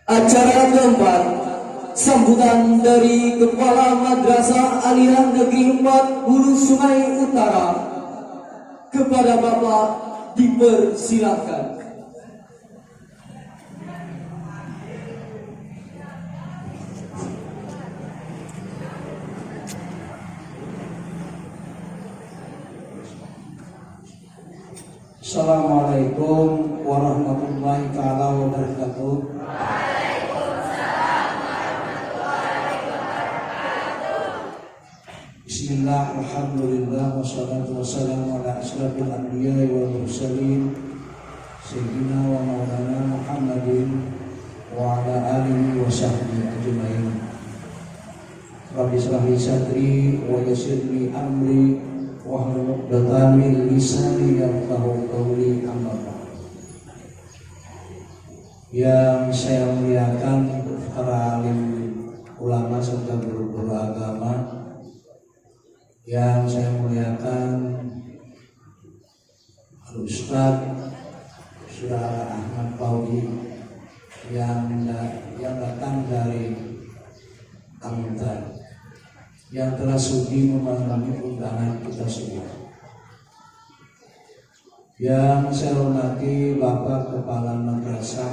Acara keempat, sambutan dari Kepala Madrasah Aliran Negeri 4 Hulu Sungai Utara. Kepada Bapak dipersilakan. Assalamualaikum warahmatullahi taala wabarakatuh. Bismillah, alhamdulillah, wassalatu wassalamu ala asyrafil anbiya'i wal mursalin sayyidina wa maulana Muhammadin wa ala alihi wa sahbihi ajma'in. Rabbi shrah li sadri wa yassir li amri wahlul 'uqdatam min lisani yafqahu qawli, amma ba'd. Yang saya muliakan para alim ulama serta guru-guru agama, yang saya muliakan Al-Ustaz Saudara Ahmad Fauzi yang datang dari Kampung, yang telah sudi memenuhi undangan kita semua. Yang saya hormati Bapak Kepala Madrasah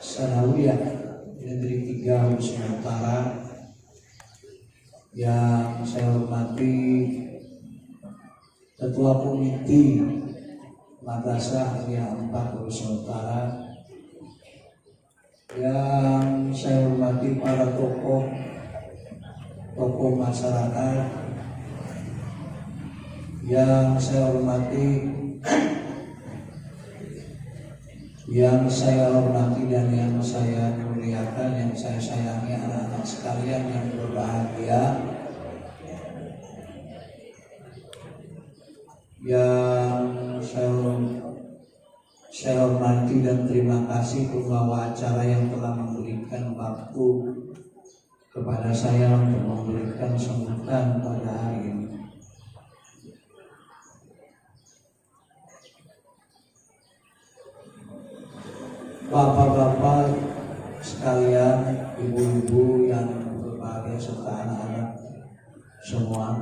Sanawiyah Negeri 3 Hulu Sungai Utara, yang saya hormati Ketua Komite Madrasah Aliyah 4 Hulu Sungai Utara, yang saya hormati para tokoh masyarakat, yang saya hormati dan yang saya muliakan, yang saya sayangi anak-anak sekalian yang berbahagia, yang saya hormati dan terima kasih pembawa acara yang telah memberikan waktu kepada saya untuk memberikan sambutan pada hari ini. Bapak-bapak sekalian, ibu-ibu yang berbahagia serta anak-anak semua,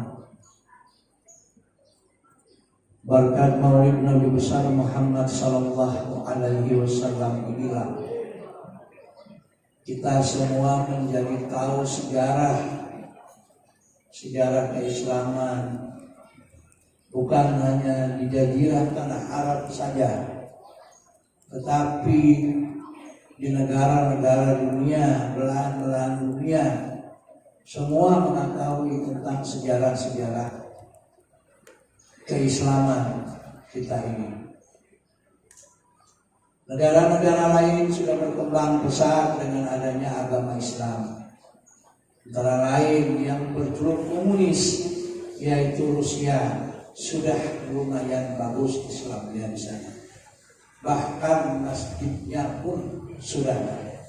berkat Maulid Nabi besar Muhammad sallallahu alaihi wasallam inilah kita semua menjadi tahu sejarah keislaman, bukan hanya di jazirah tanah Arab saja, tetapi di negara-negara dunia, belahan dunia, semua mengetahui tentang sejarah keislaman kita ini. Negara-negara lain sudah berkembang pesat dengan adanya agama Islam. Antara lain yang berjuluk komunis, yaitu Rusia, sudah lumayan bagus Islamnya di sana. Bahkan masjidnya pun sudah ada.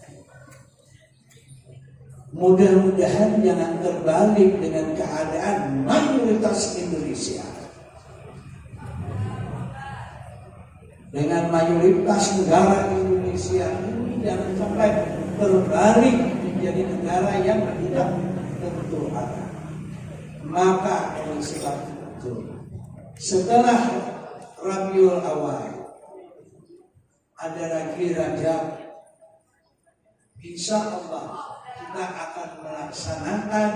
Mudah-mudahan jangan terbalik dengan keadaan mayoritas Indonesia. Dengan mayoritas negara Indonesia ini jangan sampai terbalik menjadi negara yang tidak tentu ada. Maka oleh sebab itu, setelah Rabiul Awal ada lagi Rajab, insya Allah kita akan melaksanakan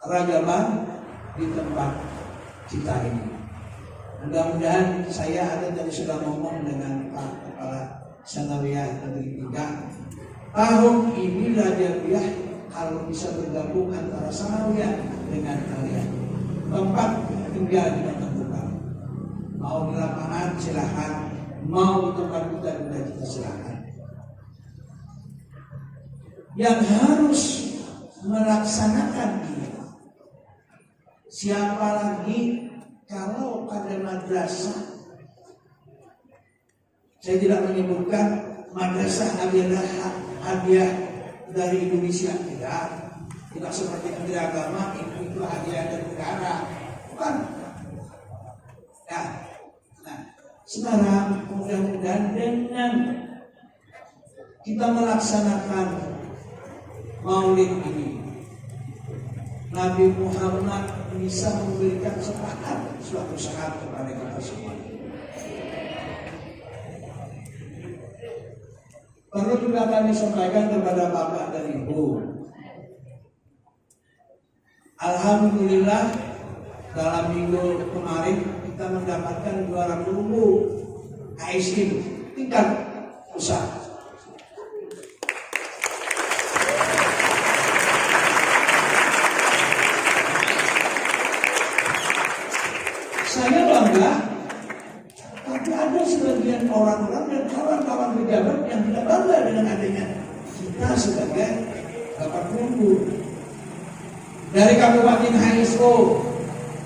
Rajaban di tempat kita ini. Mudah-mudahan saya tadi sudah ngomong dengan Pak Kepala Sanawiyah Negeri 3. Tahun ini Rajabiyah kalau bisa bergabung antara Sanawiyah dengan kalian. Tempat tinggal di tempat. Mau di lapangan silahkan, mau di tempat kita juga kita silahkan. Yang harus melaksanakan ini. Siapa lagi kalau pada madrasah, saya tidak menyebutkan madrasah adalah hadiah dari Indonesia, tidak seperti Menteri Agama itu hadiah dari negara, bukan. Nah, sekarang mudah-mudahan dengan kita melaksanakan Maulid ini, Nabi Muhammad bisa memberikan suatu saat kepada kita semua. Perlu juga kami sampaikan kepada Bapak dan Ibu. Alhamdulillah dalam minggu kemarin kita mendapatkan juara perunggu ASIM tingkat pusat. Saya bangga, tapi ada sebagian orang-orang dan kawan-kawan pejabat yang tidak bangga dengan adanya kita sebagai dapat perunggu. Dari Kabupaten HSO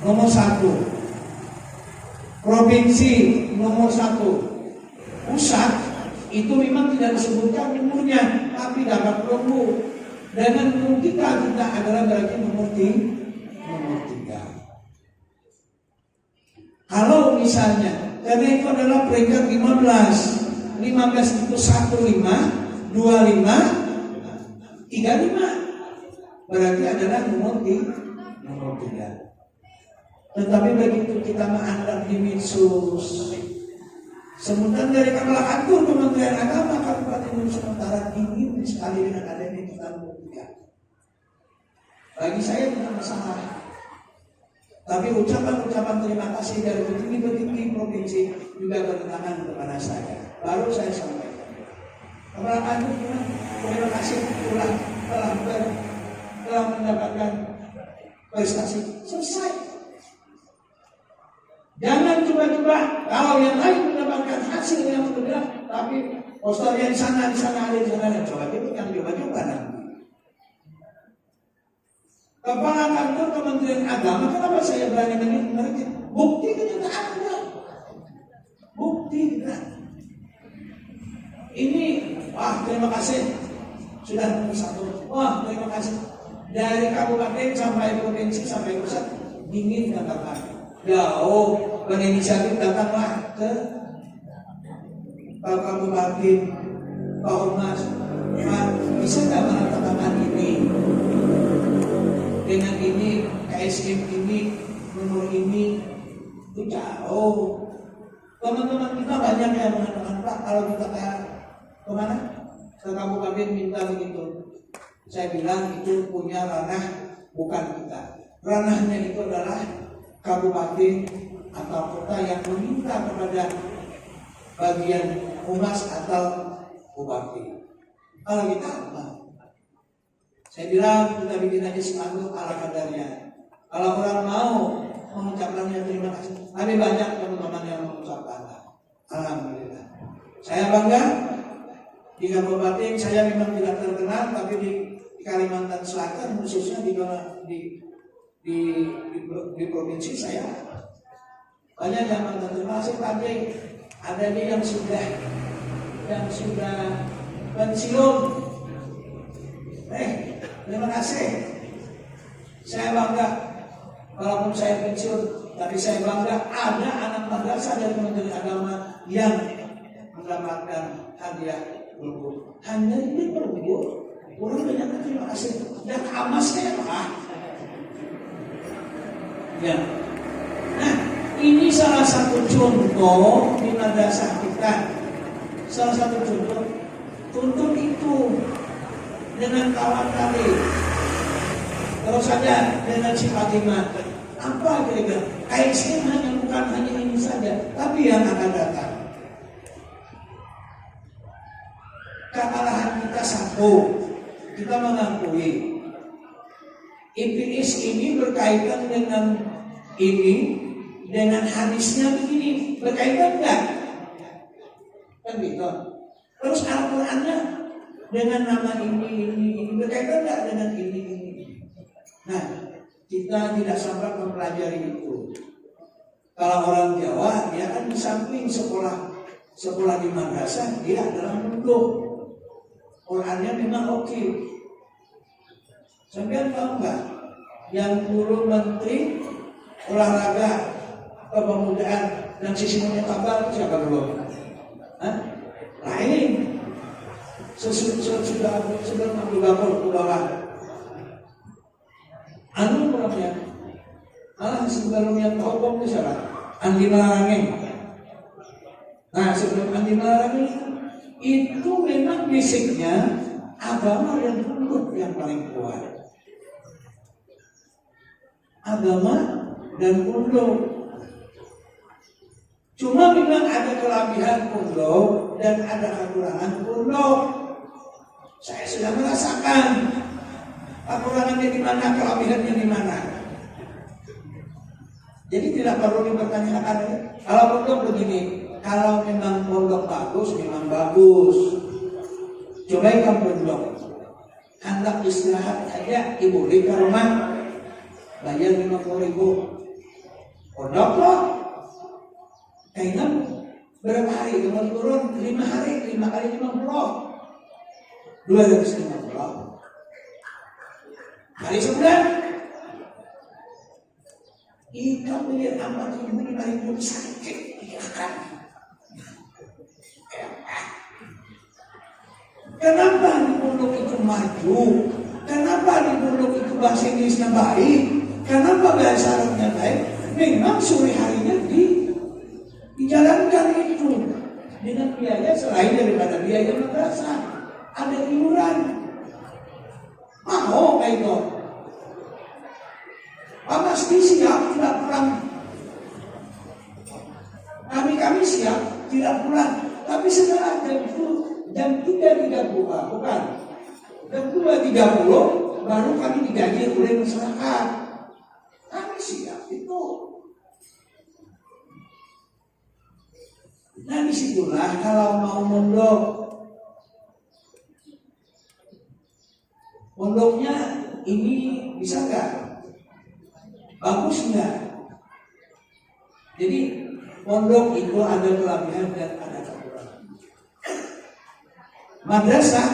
nomor 1, provinsi nomor 1, pusat itu memang tidak disebutkan umurnya, tapi dapat perunggu. Dengan umur kita adalah berarti nomor 3. Kalau misalnya, karena itu adalah peringkat 15 itu 15, 25, 35, berarti adalah nomor 3. Tetapi begitu kita menganggap di medsos, sebutan dari Kepala Kantor Kementerian Agama Kabupaten Nusa Tenggara ingin sekali dengan adanya kita nomor 3. Bagi saya tidak masalah. Tapi ucapan-ucapan terima kasih dari petinggi-petinggi provinsi juga bertentangan kepada saya. Baru saya sampaikan. Kepala Kantor terima kasih telah mendapatkan prestasi. Selesai. Jangan coba-coba kalau yang lain mendapatkan hasil yang berbeda, tapi posternya di sana ada di sana dan coba-coba yang coba-coba nanti. Kepala Kantor Kementerian Agama, kenapa saya berani mengerti? Bukti kenyataannya. Bukti kita. Ini, terima kasih. Sudah nomor 1. Terima kasih. Dari kabupaten sampai provinsi sampai pusat, dingin datanglah. Jauh, berinisiatif datanglah ke Pak Kabupaten, Pak Humas. Bisa nggak menandatangani ini? Dengan ini, KSM ini, nomor ini, itu jauh. Teman-teman kita banyak yang mengatakan, Pak, kalau kita kemana? Ke kabupaten minta begitu. Saya bilang itu punya ranah bukan kita. Ranahnya itu adalah kabupaten atau kota yang meminta kepada bagian humas atau bupati. Kalau kita apa? Saya bilang kita bikin aja spanduk ala kadarnya. Kalau orang mau mengucapkannya terima kasih, tapi banyak teman-teman yang mengucapkan. Alhamdulillah. Saya bangga di kabupaten saya memang tidak terkenal, tapi di Kalimantan Selatan khususnya di provinsi saya banyak yang terima kasih. Tapi ada yang sudah pensiun. Terima kasih. Saya bangga. Walaupun saya pensiun, tapi saya bangga ada anak madrasah dari Kementerian Agama yang mendapatkan hadiah perunggu. Hanya ini perunggu. Orang banyak terima kasih. Dan amasnya apa? Ya. Nah, ini salah satu contoh di madrasah kita. Salah satu contoh. Tuntut itu dengan kawan kali, terus saja dengan si Fatimah. Apa kira-kira? KSM bukan hanya ini saja, tapi yang akan datang. Kekalahan kita satu, kita mengakui IPS ini berkaitan dengan ini, dengan hadisnya begini, berkaitan enggak? Kan gitu. Terus Al-Qurannya dengan nama ini berkaitan enggak dengan ini? kita tidak sempat mempelajari itu. Kalau orang Jawa, dia kan di samping sekolah di madrasah, dia adalah munduk. Qurannya memang oke. Sampai tahu nggak? Yang guru menteri olahraga kepemudaan dan sisinya tabal siapa dulu? Lain. Sudah Abdul Ghafur ke bawah. Anu namanya. Sebelumnya topong itu siapa? Andi Malarangeng. Nah, sebelum Andi Malarangeng itu memang basicnya agama dan tunduk yang paling kuat. Agama dan tunduk. Cuma memang ada kelebihan tunduk dan ada kekurangan tunduk. Saya sudah merasakan kekurangannya di mana, kelebihannya di mana. Jadi tidak perlu dipertanyakan. Kalau pondok begini, kalau memang pondok bagus, memang bagus. Coba kamu pondok, anak istirahat aja, ibu di rumah, bayar 50.000. Pondok loh, kayaknya berapa hari? Cuma turun 5 hari, 5 kali 50, 250. Hari sebulan. Ikan miliar 4.000 sakit ikan. Kenapa di pondok itu maju? Kenapa di pondok itu bahasa Inggrisnya baik? Kenapa bahasa Arabnya baik? Memang sore harinya dijalankan itu dengan biaya selain daripada biaya madrasah. Ada iuran. Mau kayak itu. Pasti siap tidak pulang. Kami siap tidak pulang. Tapi setelah jam 3.30 bukan. Jam 2.30 baru kami digaji oleh masyarakat. Kami siap itu. Nah disitulah kalau mau mondok. Mondoknya ini bisa nggak? Bagus enggak? Jadi pondok itu ada kelebihan dan ada kekurangan. Madrasah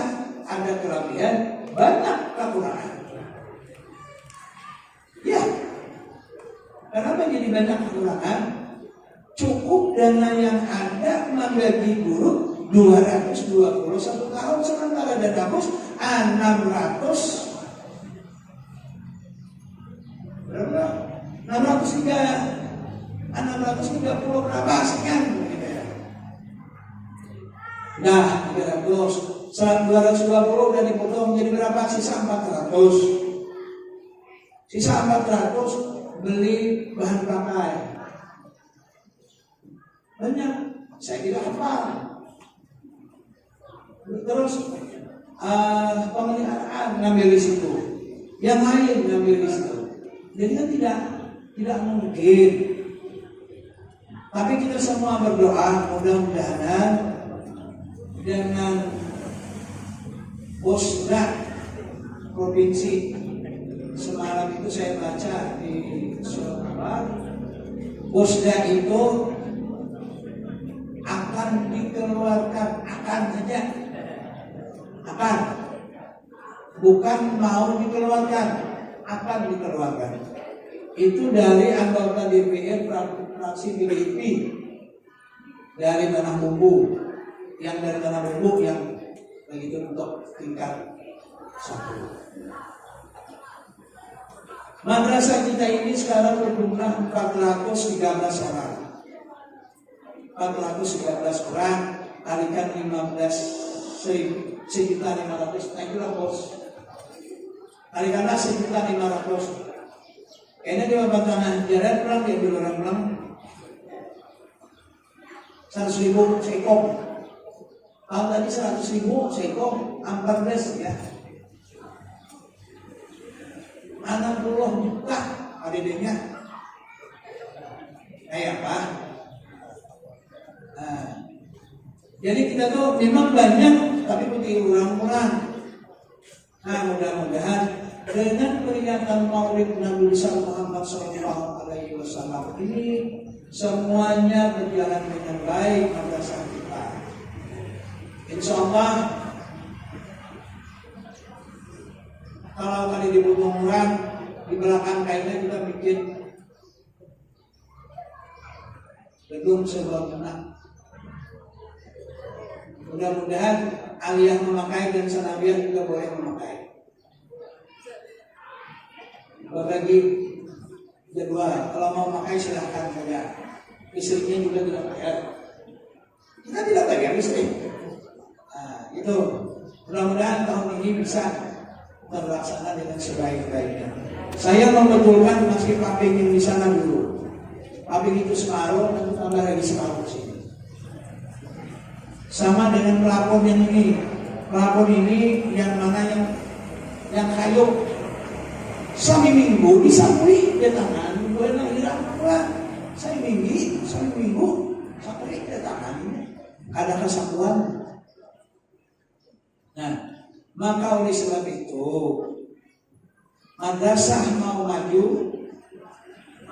ada kelebihan, banyak kekurangan. Ya, kenapa jadi banyak kekurangan? Cukup dana yang ada membagi guru 221 tahun, sementara dana bos 600 berapa? 630 berapa sekian gitu ya. Nah, 220 dan dipotong jadi berapa? Sisa 400. Sisa 400 beli bahan pakai. Banyak, saya tidak hafal. Terus pemeliharaan ngambil di situ, yang lain ngambil di situ. Jadi kan tidak mungkin. Tapi kita semua berdoa mudah-mudahan dengan Posda Provinsi semalam itu saya baca di surat Posda itu akan dikeluarkan, akan bukan mau dikeluarkan, akan dikeluarkan. Itu dari anggota DPR fraksi PDIP dari Tanah Bumbu, yang dari Tanah Bumbu yang begitu untuk tingkat 1. Madrasah kita ini sekarang berjumlah 413 orang. 413 orang kalikan 1.500, nah itulah bos. Kalikanlah 1.500. Kayaknya di Bapak Tanah Jalan pulang dia dulu orang pulang 100.000 sekong. Kalau tadi 100.000 sekong 14 ya. 60 juta ADD-nya. Kayak apa? Nah, jadi kita tuh memang banyak tapi putih ulang-ulang. Nah mudah-mudahan dengan peringatan Maulid Nabi besar Muhammad Sallallahu Alaihi Wasallam ini semuanya berjalan dengan baik madrasah kita. Insya Allah kalau kali di Bumurang di belakang kainnya kita bikin gedung sebangunan. Mudah-mudahan aliyah memakai dan sanawiyah juga boleh memakai. Bagi jadwal, kalau mau memakai silahkan saja. Istrinya juga tidak bayar. Kita tidak bayar istri. Nah, itu mudah-mudahan tahun ini bisa terlaksana dengan sebaik-baiknya. Saya membetulkan masih pabrik yang di sana dulu. Pabrik itu separuh, nanti tambah lagi separuh sini. Sama dengan pelapon yang ini. Pelapon ini yang mana yang kayu. Sami minggu disapui dia tangan, boleh hilang pula. Saya minggu, sapui dia tangan. Ada kesatuan. Nah, maka oleh sebab itu, madrasah mau maju,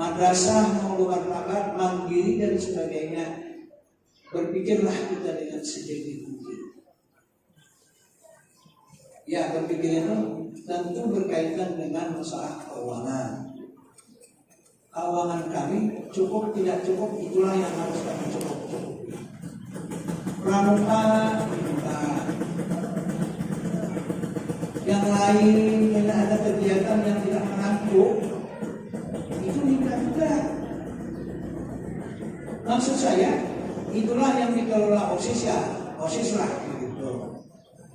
madrasah mau bermartabat, mandiri dan sebagainya, berpikirlah kita dengan sejernih hati. Ya, berpikir itu tentu berkaitan dengan masalah keuangan. Keuangan kami cukup tidak cukup, itulah yang harus kami cukup-cukupi. Pramuka minta, yang lain yang ada kegiatan yang tidak mengaku, itu minta juga. Maksud saya, itulah yang dikelola OSIS ya, OSIS lah gitu.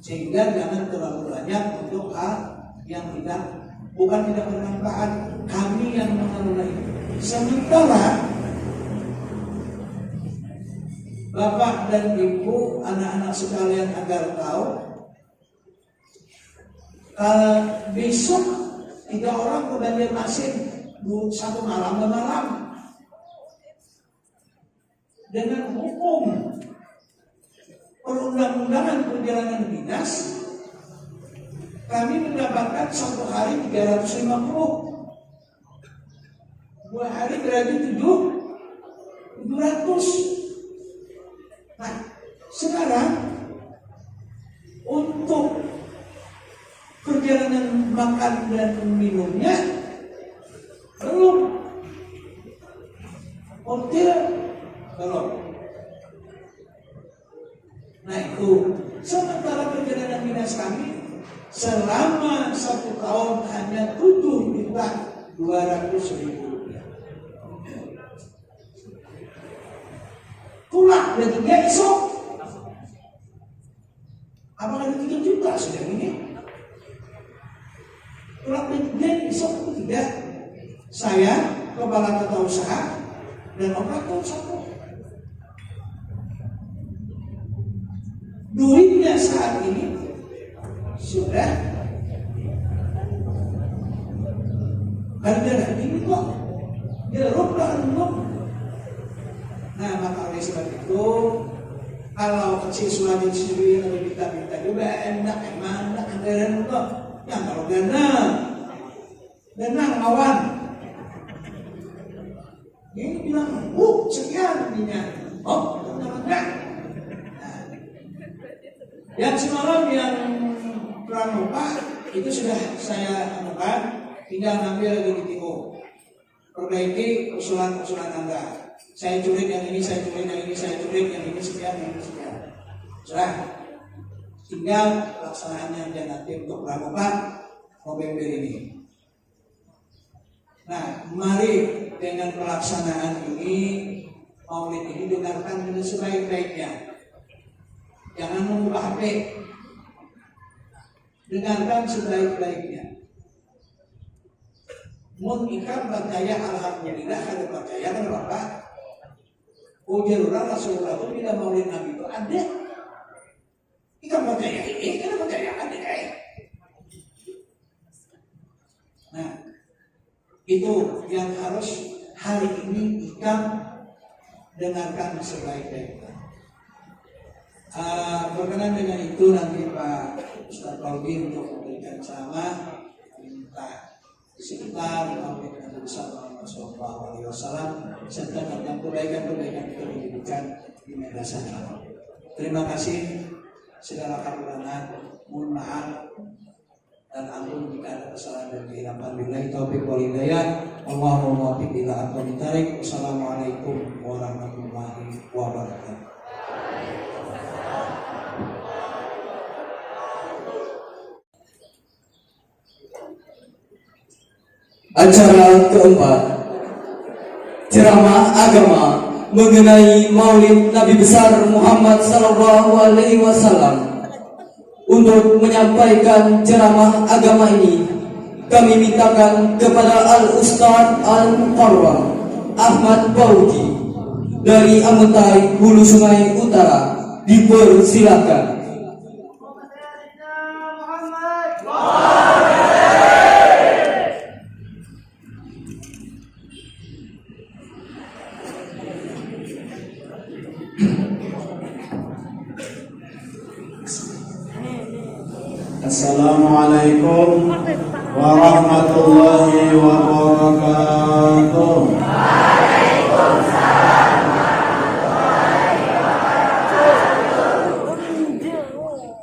Sehingga jangan terlalu banyak untuk hal yang bukan tidak bermanfaat. Kami yang mengelola itu. Sementara Bapak dan Ibu, anak-anak sekalian agar tahu, besok 3 orang ke Banjarmasin satu malam ke malam dengan hukum perundang-undangan perjalanan dinas, kami mendapatkan 1 hari 350, 2 hari berarti 700. Nah, sekarang untuk perjalanan makan dan minumnya belum, hotel belum. Nah itu, sementara perjalanan dinas kami selama 1 tahun hanya 7.200.000 rupiah. Pulang dan 3 esok. Apakah ada 3 juta sudah ini? Pulang dan 3 esok itu tidak. Saya kepala tata usaha dan operator 1. Duitnya saat ini sudah harga ini kok jeruk lah belum. Nah maka oleh sebab itu, kalau siswa di sini yang minta juga enak anggaran kok yang kalau dana kawan ini bilang sekian ininya enggak. Yang semalam yang pramuka itu sudah saya anukan, tinggal ngambil lagi di Timo, perbaiki usulan-usulan Anda. Saya culik yang ini, saya culik yang ini, saya culik yang ini sekian, yang ini sekian. Sudah, tinggal pelaksanaannya aja nanti untuk pramuka November ini. Nah, mari dengan pelaksanaan ini, Maulid ini dengarkan dengan sebaik-baiknya. Jangan membuka HP. Dengarkan sebaik-baiknya. Mun ikam percaya alhamdulillah, kalau percaya kan Bapak. Ujar orang Rasulullah itu bila Maulid Nabi itu ada. Ikam percaya ini, kan percaya ada. Nah, itu yang harus hari ini ikam dengarkan sebaik-baiknya. Berkenan dengan itu nanti Pak Ustaz Kolbi untuk memberikan ceramah, minta sekitar Nabi Muhammad SAW serta tentang kebaikan-kebaikan pendidikan di madrasah. Terima kasih segala karunia, mohon maaf dan ampun jika ada kesalahan dan kehilapan. Billahi taufiq wal hidayah. Allahumma muwaffiq ila aqwamit thariq. Wassalamualaikum warahmatullahi wabarakatuh. Acara keempat, ceramah agama mengenai Maulid Nabi besar Muhammad Sallallahu Alaihi Wasallam. Untuk menyampaikan ceramah agama ini, kami mintakan kepada Al-Ustadz Al-Mukarram Ahmad Bauti dari Ametai, Hulu Sungai Utara, dipersilakan. Assalamualaikum warahmatullahi wabarakatuh.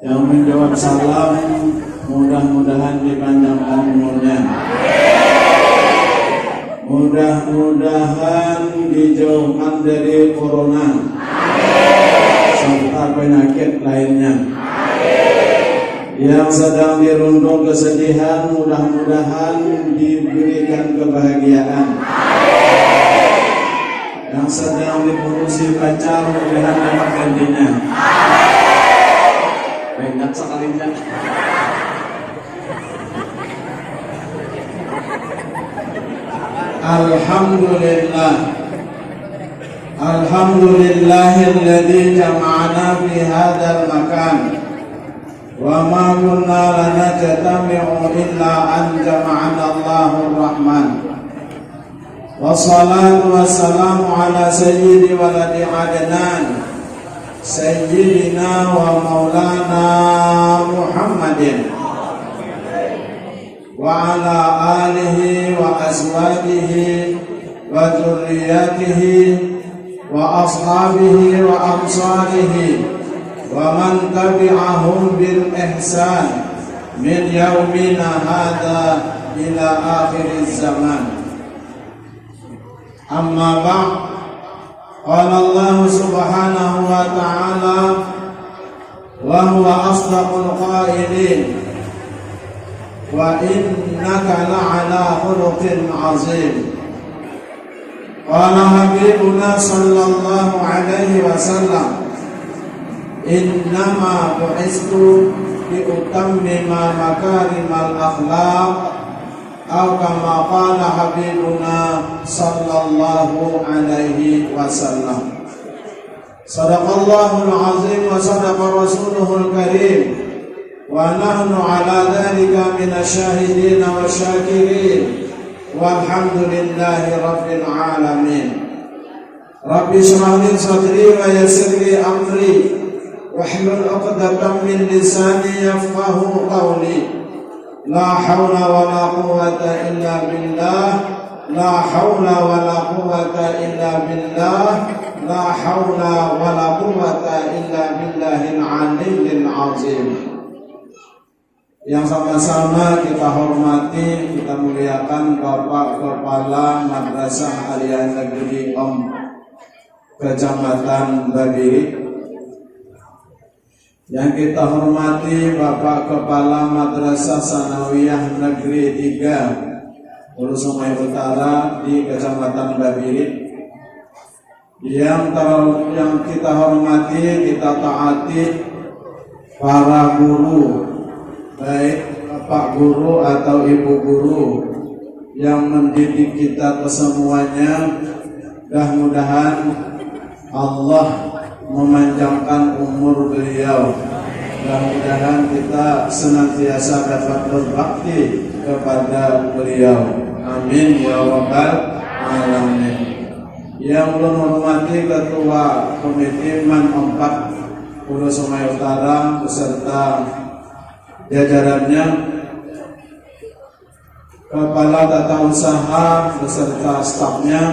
Yang menjawab salam mudah-mudahan dipanjangkan umurnya. Mudah-mudahan dijauhkan dari corona serta penyakit lainnya. Yang sedang dirundung kesedihan, mudah-mudahan diberikan kebahagiaan. Yang sedang diurusi pacar, mudah-mudahan dapat gantinya. Banyak sekalinya. Alhamdulillah. Alhamdulillahilladzi jama'ana fi hadzal makan. Wa ma kunna lanajtami'u illa an jama'ana Allahur Rahman. Wassalatu wassalamu ala sayyidi waladi Adnan, sayyidina wa maulana Muhammadin, wa ala alihi wa azwajihi wa dzurriyyatihi wa ashabihi wa ansarihi wa man tabi'ahum bil ihsan min yaumina hadza ila akhiriz zaman. Amma ba'd, qala Allah subhanahu wa ta'ala wa huwa asdaqul qailin wa innaka la'ala khuluqin 'azim. Qala habibuna sallallahu alaihi wasallam, innama bu'istu liutammima makarimal akhlaq, atau kama qala habibuna sallallahu alaihi wasallam. Sadaqallahul azim wa sadaqa rasuluhul karim, wa nahnu ala dhalika minasyahidin wa syakirin, walhamdulillahi rabbil alamin. Rabbi shrah li sadri wa yassir li amri wahlul 'uqdatam min lisani yafqahu qawli. La haula wala quwwata illa billah. La haula wala quwwata illa billah. La haula wala quwwata illa billahil aliyyil azim. Yang sama-sama kita hormati, kita muliakan Bapak Kepala Madrasah Aliyah Negeri Om Kecamatan Babiri. Yang kita hormati Bapak Kepala Madrasah Sanawiyah Negeri 3 Hulu Sungai Utara di Kecamatan Babiri. Yang kita hormati, kita taati para guru, baik Pak Guru atau Ibu Guru yang mendidik kita kesemuanya. Mudah-mudahan Allah memanjangkan umur beliau. Mudah-mudahan kita senantiasa dapat berbakti kepada beliau. Amin ya rabbal alamin. Yang belum menghormati Ketua Komite Man 4 Hulu Sungai Utara beserta jajarannya, Kepala Tata Usaha beserta stafnya,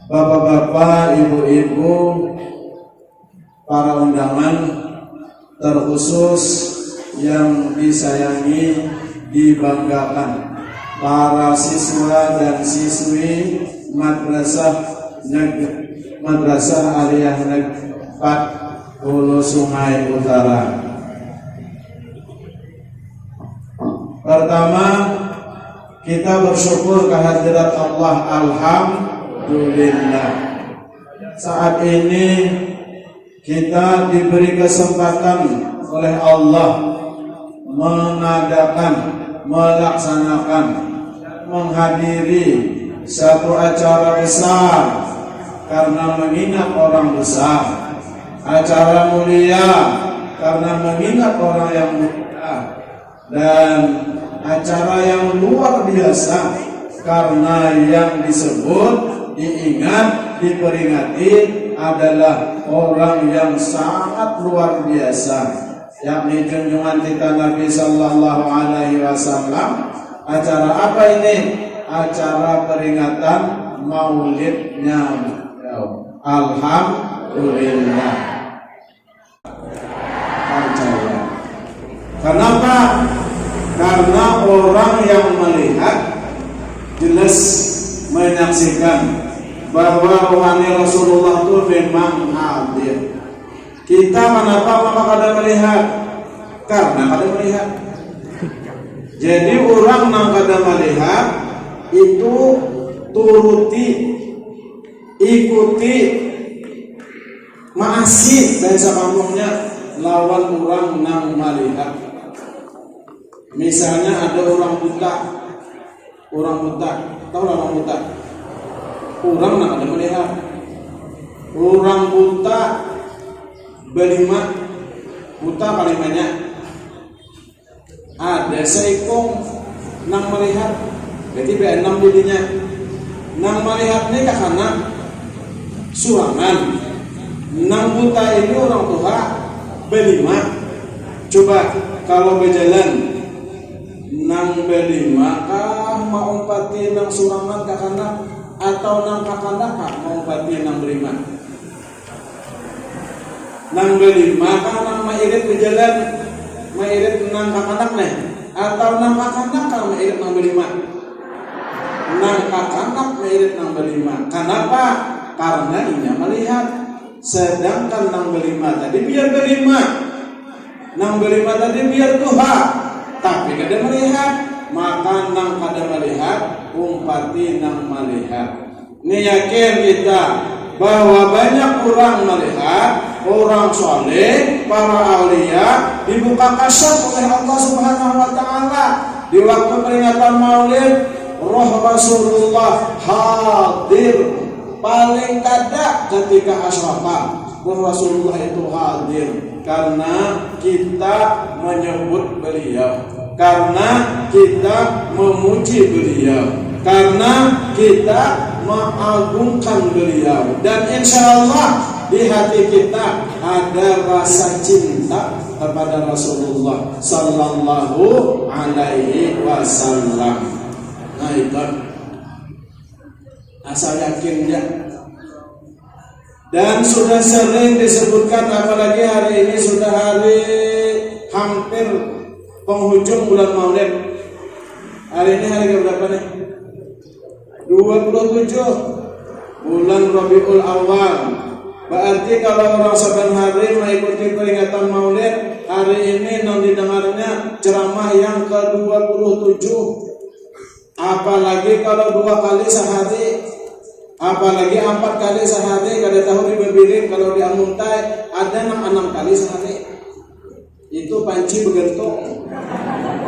bapak-bapak, ibu-ibu, para undangan, terkhusus yang disayangi, dibanggakan, para siswa dan siswi Madrasah Aliyah Negeri 4 Hulu Sungai Utara. Pertama, kita bersyukur kehadirat Allah, alhamdulillah. Saat ini kita diberi kesempatan oleh Allah mengadakan, melaksanakan, menghadiri satu acara besar karena mengingat orang besar, acara mulia karena mengingat orang yang mulia, dan acara yang luar biasa karena yang disebut, diingat, diperingati adalah orang yang sangat luar biasa, yakni junjungan kita Nabi Sallallahu Alaihi Wasallam. Acara apa ini? Acara peringatan maulidnya. Alhamdulillah. Percaya. Kenapa? Karena orang yang melihat jelas menyaksikan bahwa rohani Rasulullah itu memang hadir. Kita kenapa kada melihat? Karena kada melihat. Jadi orang yang kada melihat itu turuti, ikuti, maasih bahasa kampungnya lawan orang yang melihat. Misalnya ada orang buta, tahu orang buta? Orang nak ada melihat. Orang buta berlima, buta paling banyak. Ada seekong nang melihat, berarti B6 jadinya. Nang melihat ini ke kanan, surangan. Nang buta ini orang tua berlima. Coba kalau berjalan nang berlima kah mau umpati nang surangan ke kanan atau nang kakanda kah mau umpati nang berlima? Nang berlima kah nang mairit berjalan mairit nang kakanda nih atau nang kakanda kah mairit nang berlima? Nang kakanda mairit nang berlima. Kenapa? Karena ini melihat. Sedangkan nang berlima tadi biar berlima, nang berlima tadi biar Tuhan, tapi kada melihat, maka nang kada melihat umpati nang melihat. Ini yakin kita bahwa banyak orang melihat, orang soleh, para aulia dibuka kasat oleh Allah Subhanahu Wa Taala di waktu peringatan Maulid. Roh Rasulullah hadir. Paling kada ketika asyrafah Roh Rasulullah itu hadir karena kita menyebut beliau, karena kita memuji beliau, karena kita mengagungkan beliau, dan insya Allah di hati kita ada rasa cinta kepada Rasulullah Sallallahu Alaihi Wasallam. Nah itu asal yakinnya. Dan sudah sering disebutkan, apalagi hari ini sudah hari hampir penghujung bulan Maulid. Hari ini hari berapa nih? 27 bulan Rabiul Awal. Berarti kalau orang saban hari mengikuti peringatan Maulid, hari ini non didengarnya ceramah yang ke-27. Apalagi kalau 2 kali sehari, apalagi 4 kali sehari, kada tahu di Bebirin kalau di Amuntai ada 6 kali sehari. Itu panci bergentung.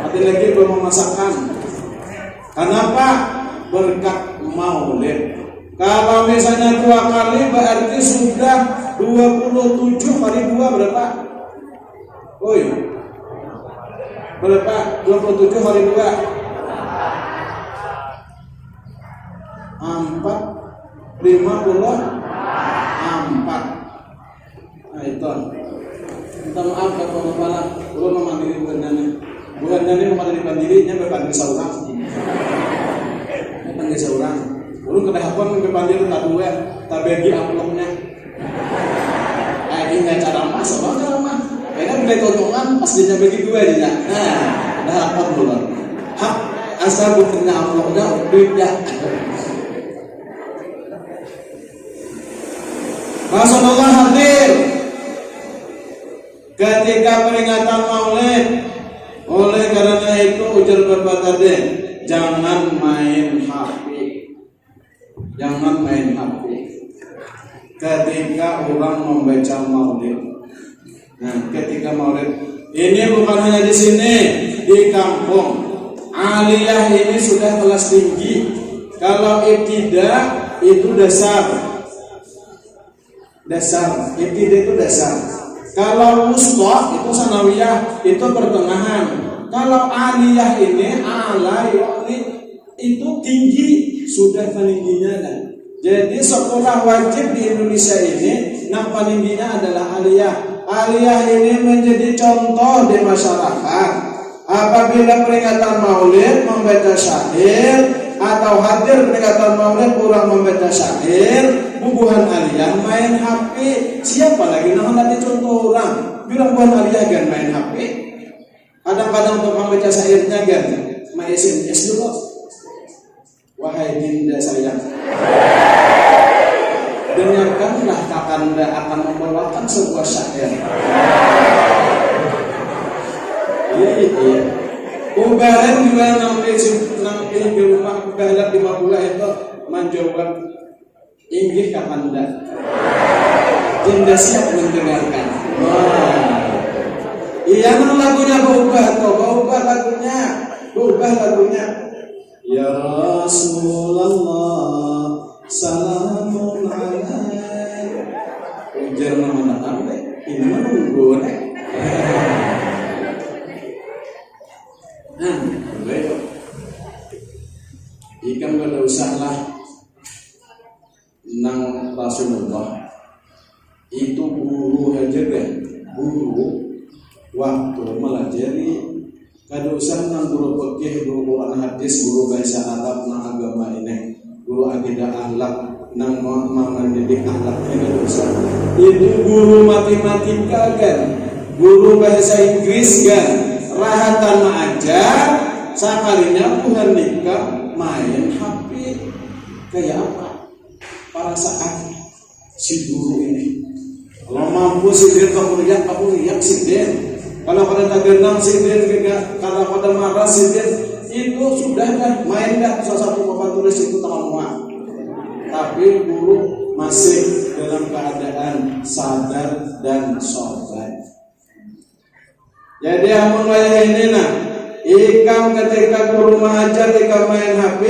Ada lagi belum memasakkan. Kenapa? Berkat Maulid. Kalau misalnya 2 kali berarti sudah 27 kali 2 berapa? Oi. Berapa? 27 kali 2. 54. Nah itu. Minta maaf kalau kepala belum memandiri bukan dani. Bukan dani memandiri dirinya berbanding seorang. main desa orang. Urang kada hakon ke pandir tak dua, tak bagi amplopnya. Ini nggak cara mas, apa cara mas? Karena beli tontonan pas dia bagi dua dia. Nah, dah hakon dulu. Hak asal buktinya amplopnya beda. Rasulullah hadir ketika peringatan Maulid. Oleh karena itu ujar Bapak tadi, jangan main HP. Jangan main HP ketika orang membaca Maulid. Nah, ketika Maulid ini bukan hanya di sini, di kampung. Aliyah ini sudah kelas tinggi. Kalau ibtidah itu dasar. Ibtidah itu dasar. Kalau wusta itu sanawiyah, itu pertengahan. Kalau aliyah ini itu tinggi, sudah peningginya kan. Jadi sekolah wajib di Indonesia ini, yang peningginya adalah aliyah. Aliyah ini menjadi contoh di masyarakat. Apabila peringatan Maulid membaca syair atau hadir peringatan Maulid kurang membaca syair, bubuhan aliyah main HP. Siapa lagi nah nanti contoh orang bilang bukan aliyah kan main HP. Kadang-kadang untuk membaca syairnya kan main SMS dulu. Wahai dinda sayang, dengarkanlah kakanda akan membawakan sebuah syair. Iya. Ubaran juga nampi di rumah ubaran di Mabula itu menjawab inggih kakanda. Dinda siap mendengarkan. Iya lagunya berubah lagunya. Ya Rasulullah, salamun alaik. Ujar nama datang deh. Ini menunggu deh. Baik. Ikan gak usah lah nang Rasulullah itu guru aja kan, guru waktu melajari kada usah nang guru fikih, guru Quran hadis, guru bahasa Arab nang agama ini, guru akidah akhlak nang mendidik akhlak ini kada usah. Itu guru matematika kan, guru bahasa Inggris kan, rahatan ajar sakalinya Tuhan nikah main HP. Kayak apa perasaan si guru ini? Kalau mampu si dia kamu lihat si dia. Kalau pada tak genang si dia, kalau pada marah si dia, itu sudah kan main dah. Salah satu papan tulis itu teman-teman. Tapi guru masih dalam keadaan sadar dan sobat. Jadi amun wayah ini nah, ikam ketika guru mengajar ikam main HP,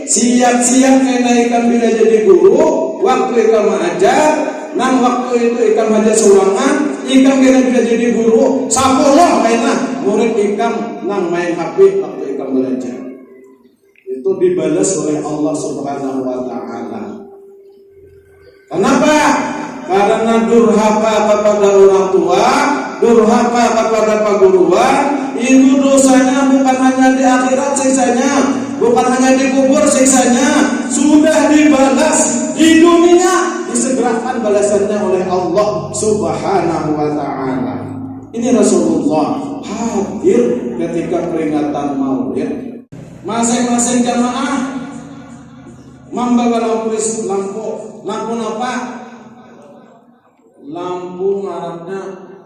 siap-siap kena ikam bila jadi guru, waktu ikam mengajar, nang waktu itu ikam aja seorang, ikam kena bila jadi guru, sapolah kena murid ikam nang main HP waktu ikam belajar. Itu dibalas oleh Allah Subhanahu wa taala. Kenapa? Karena durhaka kepada orang tua, durhaka kepada perguruan, itu dosanya bukan hanya di akhirat siksanya, bukan hanya di kubur siksanya, sudah dibalas di dunia, disegerakan balasannya oleh Allah Subhanahu wa taala. Ini Rasulullah hadir ketika peringatan Maulid. Masing-masing jamaah membawa lampu apa? Lampu ngaranna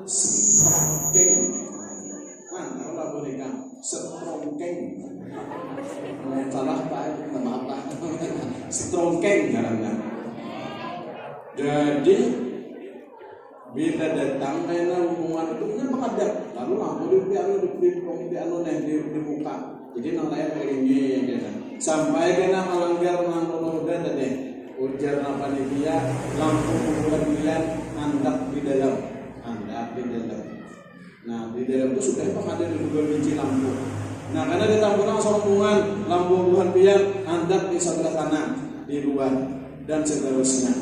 strongkeng. Kan lampu nikah strongkeng. Salah Pak, maaf Pak. Strongkeng ngaranna. Jadi bila datang mainan hubungan itu menghadap, lalu lampu di muka. Jadi nolanya kayak ini ya. Sampai kena melanggar lampu roda tadi. Ujar panitia lampu bulan andap di dalam. Nah di dalam itu sudah ada 2 biji lampu. Nah karena ditambahkan sambungan lampu bulan pian andap di sebelah kanan di luar dan seterusnya.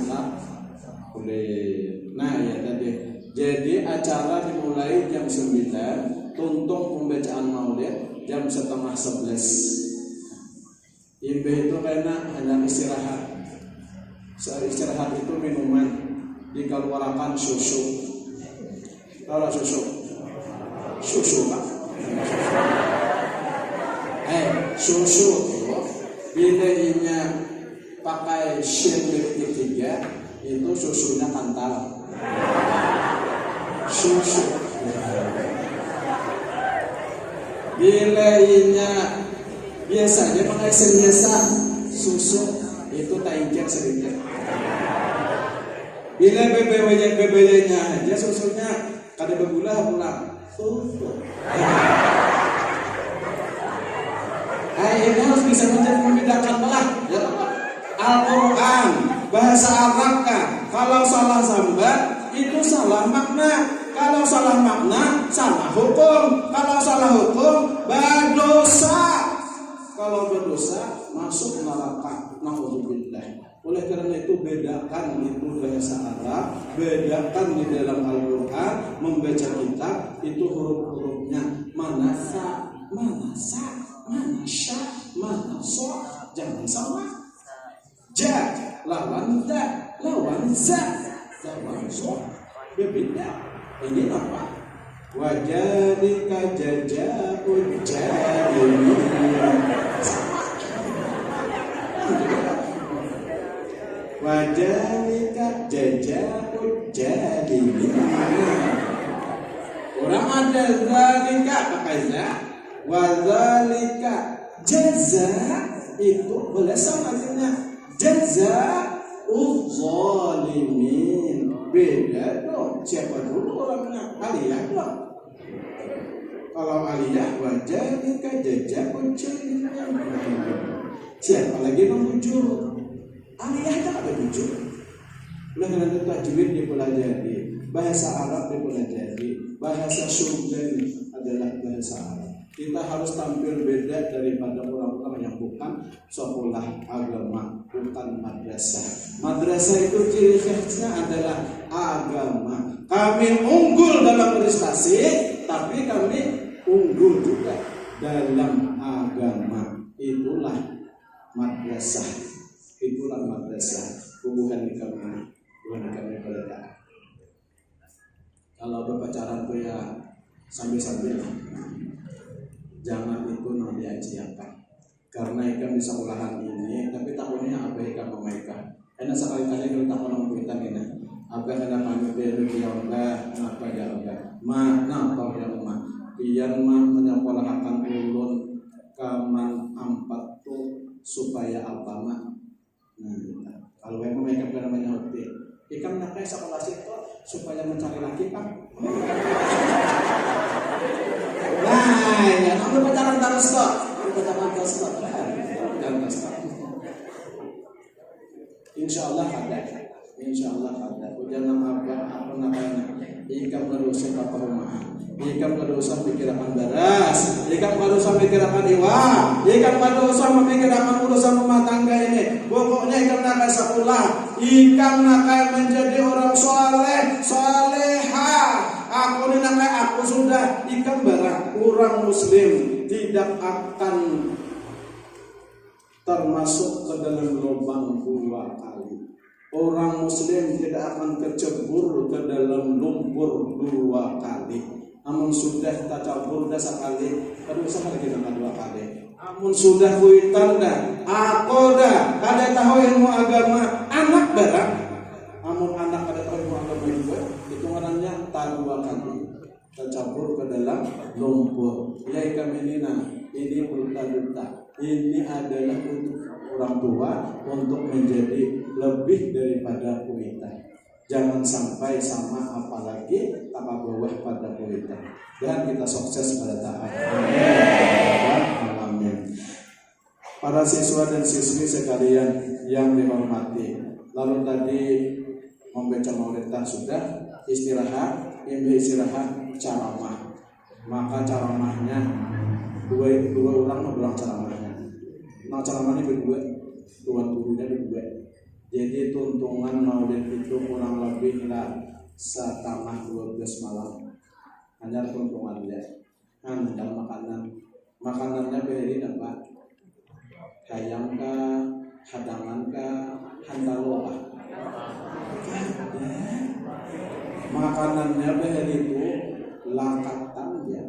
Nah ya tadi. Jadi acara dimulai jam 9, tuntung pembacaan Maulid jam 10:30. Imbe itu karena hanya istirahat. Saat istirahat itu minuman dikeluarkan susu. Kalau susu Pak. Susu ini pakai shin milik 3 itu susunya kental. Susu. Bilainya biasanya pakai biasa susu itu taingkir sedikit. Bila BBW-nya aja susunya kada bergula pulang. Susu. Ini harus bisa membedakan belah. Ya. Al-Quran bahasa Arab kan. Kalau salah sambat itu salah makna. Kalau salah makna salah hukum. Kalau salah hukum berdosa. Kalau berdosa masuk neraka. Nauzubillah. Oleh karena itu bedakan itu bahasa Arab, bedakan di dalam Al-Quran membaca kitab itu huruf-hurufnya mana sa, mana sya, mana so, jangan sama. Ja lawan da, lawan za, lawan so, berbeda. Ini apa? Wajadika jajaun jadini. Wajalika jajaun jadini. Orang ada zalika pakai za, wazalika jaza itu boleh sama artinya jaza uzzalimin. Beda dong. Siapa dulu orangnya? Aliyah dong. Kalau aliyah wajalika jajaun jadini. Siapa lagi membujur? Aliyah tak ada wujud. Oleh karena itu tajwid dipelajari, bahasa Arab dipelajari, bahasa Sunda adalah bahasa Arab. Kita harus tampil beda daripada orang-orang yang bukan sekolah agama, bukan madrasah. Madrasah itu ciri khasnya adalah agama. Kami unggul dalam prestasi, tapi kami unggul juga dalam agama. Itulah madrasah. Itulah madrasah. Hubungan kami pada. Kalau berpacaran tuh ya sambil-sambil, jangan itu nanti diajarkan. Karena ikan di sekolahan ini, tapi tahunnya apa ikan memaika. Enak sekali-kali kalau tahun mengikutan ini. Apa kena pamit dari kiamba, kenapa ya enggak? Mana apa ya rumah? Biar menyekolahkan ulun kaman 4 tuh supaya apa mah? Kalau memang mereka namanya hobi, ikan nak sekolah situ supaya mencari laki Pak. Nah, ya kamu pacaran terus kok, Insya Allah ada. Jangan apa namanya? Ikan berusaha apa rumah. Ikan berusaha pikirkan beras, ikan berusaha pikirkan iwa, ikan berusaha memikirkan urusan rumah tangga ini. Pokoknya ikan nak sekolah, ikan nak menjadi orang soleha. Aku ini nak aku sudah ikan barang orang Muslim tidak akan termasuk ke dalam lubang 2 kali. Orang Muslim tidak akan kecebur ke dalam lumpur 2 kali. Amun sudah tercebur dah sekali, aduh sekali kita 2 kali. Amun sudah kuitan dah, aku dah, kada tahu ilmu agama, anak barang. Amun anak kada tahu ilmu agama juga, itu orangnya 2 kali tercebur ke dalam lumpur. Ya kami ini berita-berita. Ini adalah untuk orang tua untuk menjadi lebih daripada kita. Jangan sampai sama apalagi tambah bawah pada kita. Dan kita sukses pada tahap. Amin. Para siswa dan siswi sekalian yang dihormati. Lalu tadi membaca maulid sudah, istirahat, istirahat ceramah. Maka ceramahnya dua orang berang ceramahnya. Nah ceramahnya berdua, tuan gurunya berdua. Jadi tuntungan maulid itu kurang lebih setengah 12 malam. Hanya tuntungannya. Dan makanannya beri dapat hayang ka, hadangan ka, handalo ka. Makanannya behel itu lakatan ya.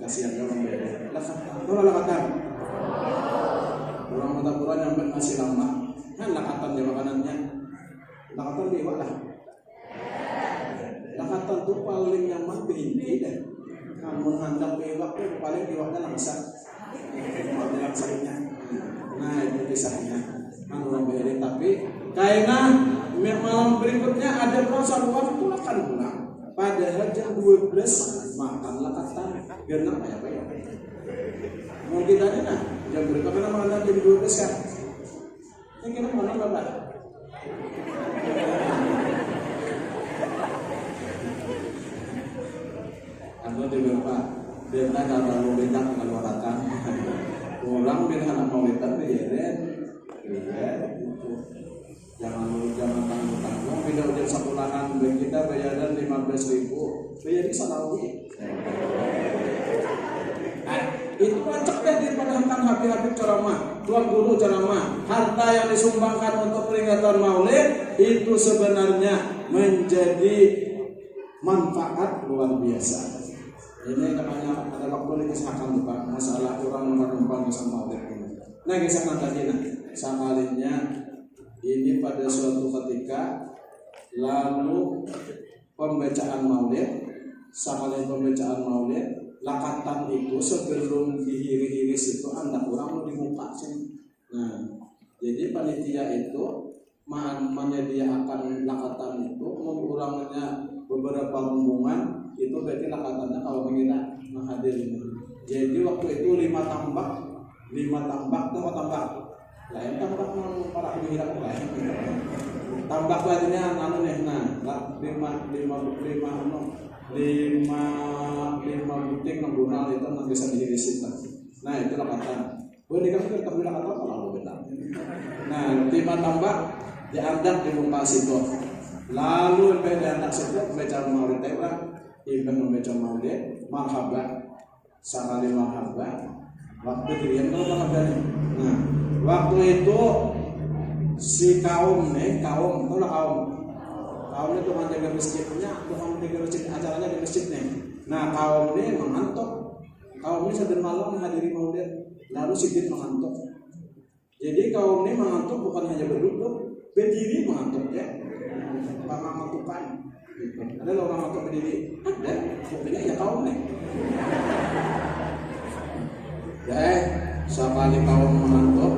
Kasihan orang beda. Lakatan, kalau lakatan. Orang Madapura nyampe nasi lama, kan lakatan dia makanannya. Lakatan dia lah. Lakatan tuh paling nyaman berhenti deh. Kamu hendak iwak tuh paling iwaknya langsat. Iwaknya langsatnya. Nah itu kisahnya. Kan orang beda tapi karena malam berikutnya ada proses waktu akan pulang. Padahal jam 12 makan lakatan. Genap ya Pak ya. Mau kita nah jam berapa karena makan jam 12 kan? Ini kira mana Bapak? Anu di Bapak, dia kalau mau bintang kalau ratan, orang bilang anak mau bintang dia jangan tanggung beda udah satu lahan kita bayaran 15.000 bayar di sana lagi. Itu acak deh daripada hentang habis-habis ceramah, tuan guru ceramah, harta yang disumbangkan untuk peringatan Maulid itu sebenarnya menjadi manfaat luar biasa. Ini namanya ada waktu dikisahkan Pak masalah orang menumpang sama Maulid ini. Nah kisahkan tadi sekalinya ini pada suatu ketika lalu pembacaan Maulid, sekali pembacaan Maulid, lakatan itu sebelum dihiris itu anak orang di muka sini. Nah, jadi panitia itu menyediakan lakatan itu mengurangnya beberapa rombongan itu berarti lakatannya kalau mengira menghadiri. Jadi waktu itu 5 tambak tuh tambak. Lain tambak para pengira lain. Tambak artinya anu nih lima butik nembunal itu nggak bisa dihirisin. Nah itu lakatan. Boleh dikasih kita bilang apa kalau benar. Nah 5 tambak diandak di muka situ. Lalu beda anak situ membaca Maulid orang ibu membaca Maulid marhaban sekali marhaban waktu dirian kalau marhaban. Nah waktu itu si kaum itu menjaga masjidnya, Tuhan menjaga masjid acaranya di masjid nih. Nah kaum ini mengantuk, kaum ini sedang malam menghadiri Maulid, lalu sidin mengantuk. Jadi kaum ini mengantuk bukan hanya berduduk, berdiri mengantuk ya, mengantukan. Gitu. Ada orang mengantuk berdiri, ada, buktinya ya kaum nih. Sekali kaum mengantuk,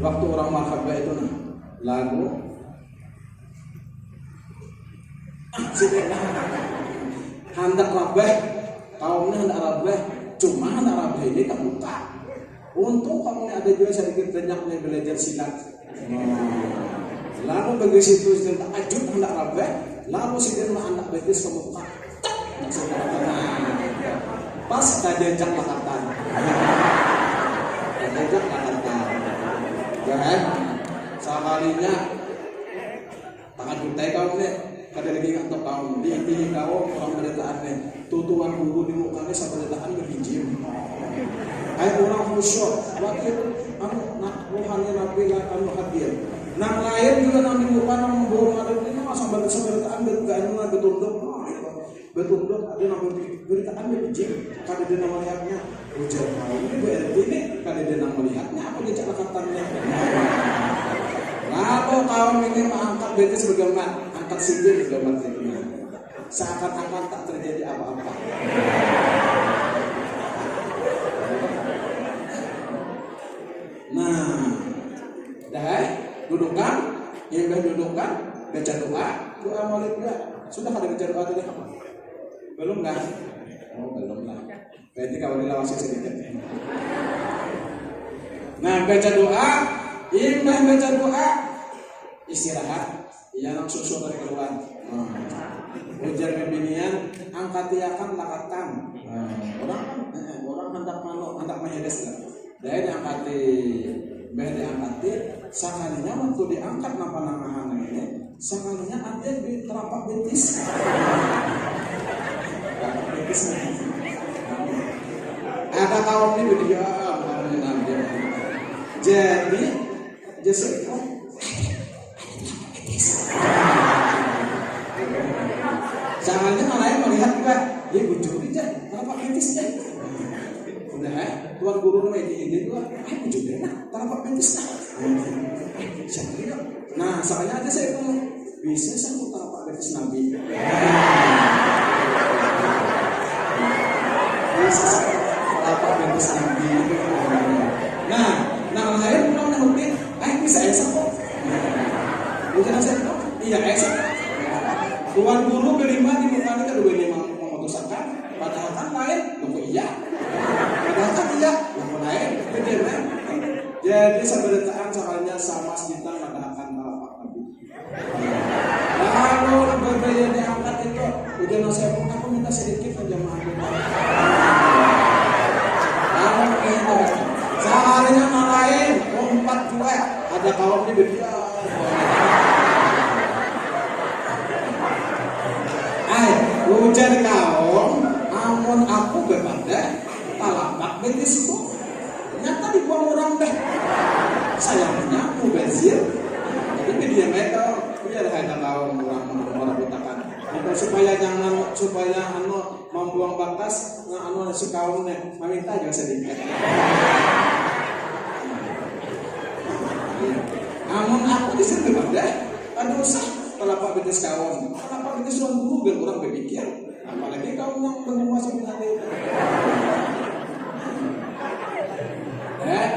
waktu orang marhaba itu lalu hendak rabah, kaumnya hendak rabah, cuma hendak rabah ini tak buka. Untung kaumnya ada juga sedikit banyaknya belajar silat. Lalu bagi situ tak ajut hendak rabah, lalu sidin hendak betis ke muka. Pas kajajak lakatan. Kajajak lakatan. Ya, sekalinya tangan jutai kaumnya. Kada lagi ngantuk kaum, di kaum orang pendetaannya, tutuan guru di mukanya sama pendetaan berhijim. Ayat orang khusyuk, wakil Tuhannya Nabi anu hadir. Nang lain juga nang di muka nang membawa malam ini masa pendetaaan bergaan betunduk ada nang beritaan berhijim. Kada dia nang melihatnya, ujar kaum berarti ini kada dia nang melihatnya apa dia cakatannya. Lalu kaum ini mengangkat betis bergambar, angkat sidin bergambar fitnah. Seakan-akan tak terjadi apa-apa. Nah, dah dudukkan, imbah dudukkan, baca doa Maulid juga. Sudah ada baca doa tadi? Belum kan? Oh belum lah. Berarti kalau dilawasi sedikit. Nah baca doa. Imbah baca doa istirahat, yang susu dari keluar. Ujar bibinian angkat tiakan lakatan. Orang hendak menghiris lah. Dari diangkati, diangkati. Sakalinya waktu diangkat napa ini, sakalinya ada di telapak betis. Ada kaum ini dia. Jadi Jesse jangannya malah melihat juga, ya bujuk aja, kenapa kritis deh? Udah tuan guru nama ide juga, bujuk deh, kenapa kritis nah? Nah, soalnya aja saya ngomong, bisnis aku kenapa kritis nabi? Bisnis kenapa kritis nabi? Nah lain pulang nanti, bisa esok kok. Bukan saya kok, iya esok. Tuan guru kelima di muka kita dua ini memutuskan, padahal kan lain, tunggu iya. Padahal kan iya, tunggu lain, betul kan? Jadi sebenarnya caranya sama kita mengadakan telapak kaki. Lalu berbeda diangkat itu, ujian saya pun aku minta sedikit penjamaah kita. Lalu itu, seharinya lain, empat juga ada kawannya begitu. Hujan kaum, amun aku berbeda, talapak betis itu nyata dibuang orang deh. Sayangnya aku bezir, jadi dia mereka biar ada kaum orang butakan. Itu supaya membuang batas, si kaum meminta juga sedikit. Amun aku di sini berbeda, ada usah. Talapak betis kaum, talapak betis orang guru biar orang berpikir, apalagi kaum yang berpuasa binatang itu.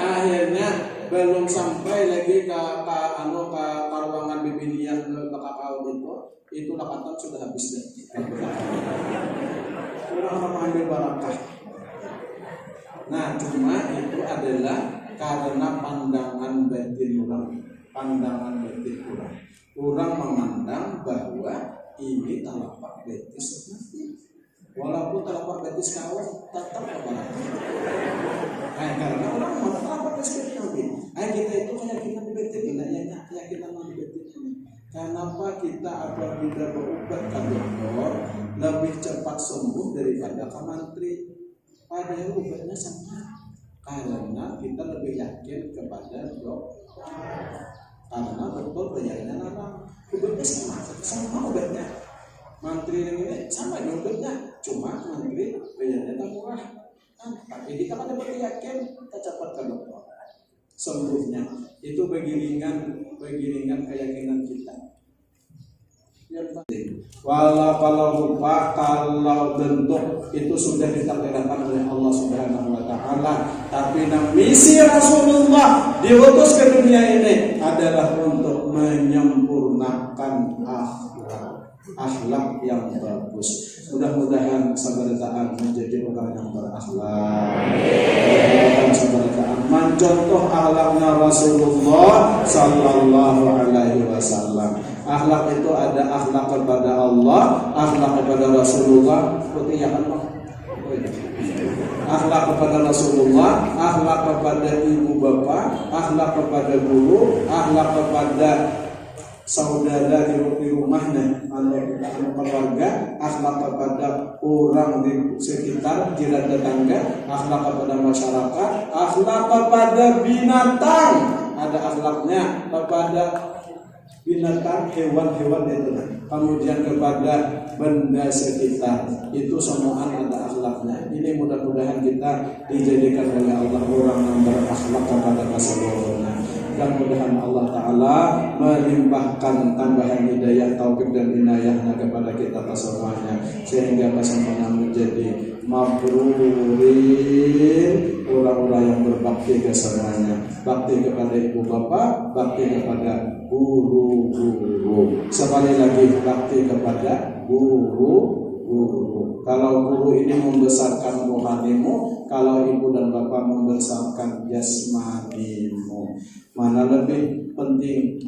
Akhirnya belum sampai lagi ke ruangan bimbingan ke kaum itu lakatan sudah habis deh. Kurang mengambil barakah. Nah, cuma itu adalah karena pandangan batin orang. Orang memandang bahwa ini talapak betis nabi. Walaupun talapak betis kawan tetap barakah. Karena orang memandang talapak betis nabi. Kita itu keyakinan di betis ini, keyakinan di betis ini. Kenapa kita apabila berobat ke dokter lebih cepat sembuh daripada ke mantri? Padahal obatnya sama. Karena kita lebih yakin kepada dokter. Karena betul bayarnya lama, obatnya sama obatnya. Mantri ini sama obatnya, cuma mantri bayarnya tak murah. Tapi kita kan dapat yakin kita cepat ke dokter. Sembuhnya itu begiringan keyakinan kita. Yang penting, kalau bentuk itu sudah ditakdirkan oleh Allah Subhanahu Wa Taala, tapi misi Rasulullah diutus ke dunia ini adalah untuk menyempurnakan akhlak yang bagus. Mudah-mudahan saudara-saudara menjadi orang yang berakhlak. Mudah-mudahan saudara-saudara mencontoh akhlaknya Rasulullah Sallallahu Alaihi Wasallam. Akhlak itu ada akhlak kepada Allah, akhlak kepada Rasulullah, seperti yang akhlak kepada Rasulullah, akhlak kepada ibu bapa, akhlak kepada guru, akhlak kepada saudara di rumahnya, keluarga, akhlak kepada orang di sekitar, jiran tetangga, akhlak kepada masyarakat, akhlak kepada binatang, ada akhlaknya kepada binatang, hewan-hewan itu, kemudian kepada benda sekitar, itu semua ada akhlaknya. Ini mudah-mudahan kita dijadikan oleh Allah orang yang berakhlak kepada seluruhnya. Mudah-mudahan Allah Ta'ala melimpahkan tambahan hidayah, taufik dan inayahnya kepada kita semuanya, sehingga semuanya menjadi mabrurin, orang-orang yang berbakti ke semuanya, bakti kepada ibu bapa, bakti kepada guru-guru, sekali lagi bakti kepada guru-guru. Kalau guru ini membesarkan rohanimu, kalau ibu dan bapak membesarkan jasmanimu, mana lebih penting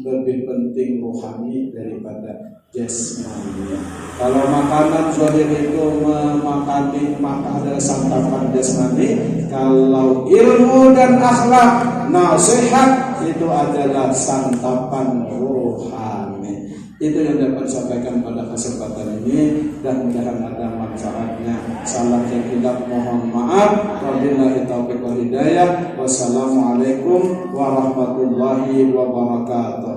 rohani daripada jasmani. Kalau makanan zahir itu maka ada santapan jasmani, kalau ilmu dan akhlak nasihat itu adalah santapan rohani. Itu yang dapat sampaikan pada kesempatan ini, dan mudah-mudahan ada manfaatnya. Salah yang hilaf mohon maaf. Wabillahi taufiq wal hidayah. Wassalamualaikum warahmatullahi wabarakatuh.